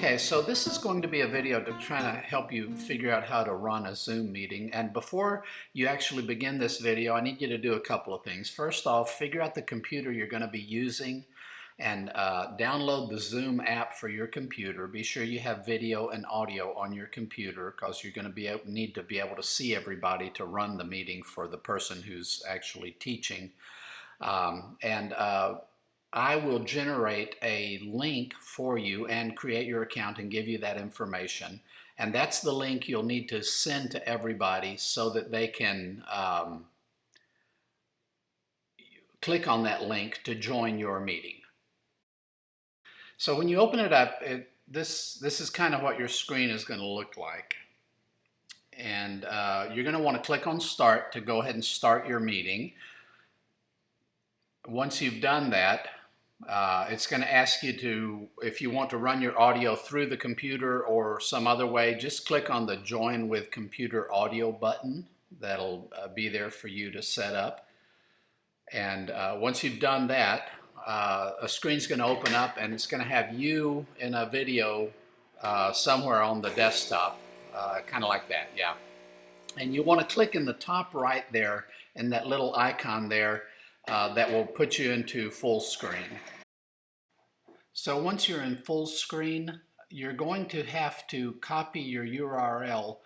Okay, so this is going to be a video to try to help you figure out how to run a Zoom meeting. And before you actually begin this video, I need you to do a couple of things. First off, figure out the computer you're going to be using and download the Zoom app for your computer. Be sure you have video and audio on your computer because you're going to need to be able to see everybody to run the meeting for the person who's actually teaching. I will generate a link for you and create your account and give you that information. And that's the link you'll need to send to everybody so that they can click on that link to join your meeting. So when you open it up, this is kind of what your screen is going to look like. And you're going to want to click on Start to go ahead and start your meeting. Once you've done that, it's going to ask you to, if you want to run your audio through the computer or some other way, just click on the Join with Computer Audio button. That'll be there for you to set up. And once you've done that, a screen's going to open up and it's going to have you in a video somewhere on the desktop, kind of like that, yeah. And you want to click in the top right there in that little icon there. That will put you into full screen. So once you're in full screen, you're going to have to copy your URL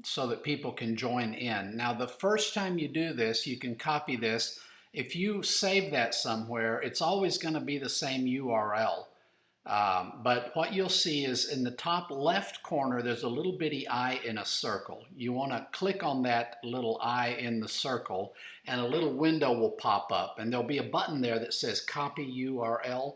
so that people can join in. Now the first time you do this, you can copy this. If you save that somewhere, it's always going to be the same URL. But what you'll see is in the top left corner, there's a little bitty eye in a circle. You want to click on that little eye in the circle and a little window will pop up and there'll be a button there that says copy URL.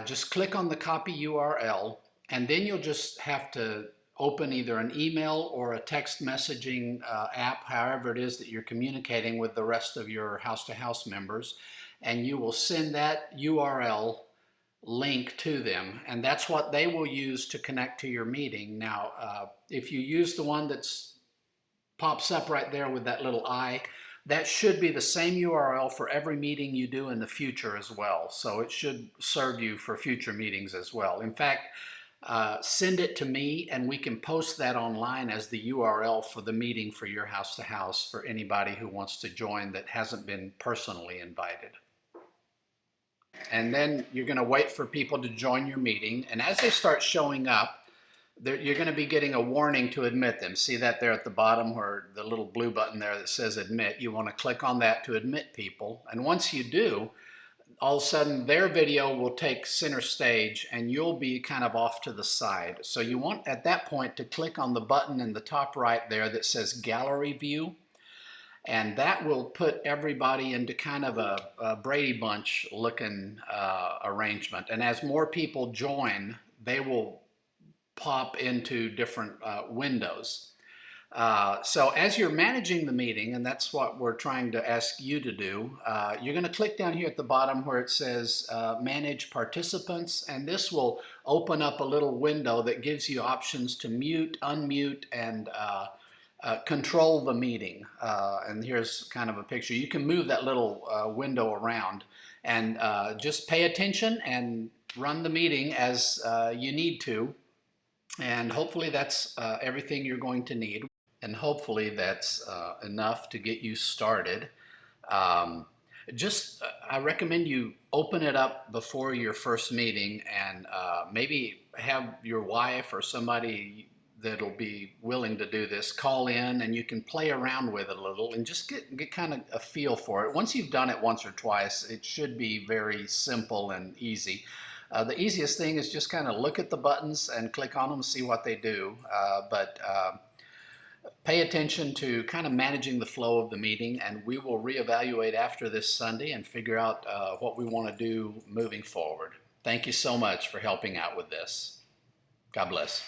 Just click on the copy URL and then you'll just have to open either an email or a text messaging app, however it is that you're communicating with the rest of your house-to-house members, and you will send that URL link to them, and that's what they will use to connect to your meeting. Now, if you use the one that pops up right there with that little eye, that should be the same URL for every meeting you do in the future as well. So it should serve you for future meetings as well. In fact, send it to me and we can post that online as the URL for the meeting for your house-to-house for anybody who wants to join that hasn't been personally invited. And then you're going to wait for people to join your meeting. And as they start showing up, you're going to be getting a warning to admit them. See that there at the bottom where the little blue button there that says admit? You want to click on that to admit people. And once you do, all of a sudden their video will take center stage and you'll be kind of off to the side. So you want at that point to click on the button in the top right there that says Gallery View. And that will put everybody into kind of a Brady Bunch looking arrangement. And as more people join, they will pop into different windows. So as you're managing the meeting, and that's what we're trying to ask you to do, you're going to click down here at the bottom where it says Manage Participants, and this will open up a little window that gives you options to mute, unmute, and control the meeting. And here's kind of a picture. You can move that little window around and just pay attention and run the meeting as you need to. And hopefully that's everything you're going to need. And hopefully that's enough to get you started. I recommend you open it up before your first meeting and maybe have your wife or somebody that'll be willing to do this call in and you can play around with it a little and just get kind of a feel for it. Once you've done it once or twice, it should be very simple and easy. The easiest thing is just kind of look at the buttons and click on them, see what they do. But pay attention to kind of managing the flow of the meeting, and we will reevaluate after this Sunday and figure out what we want to do moving forward. Thank you so much for helping out with this. God bless.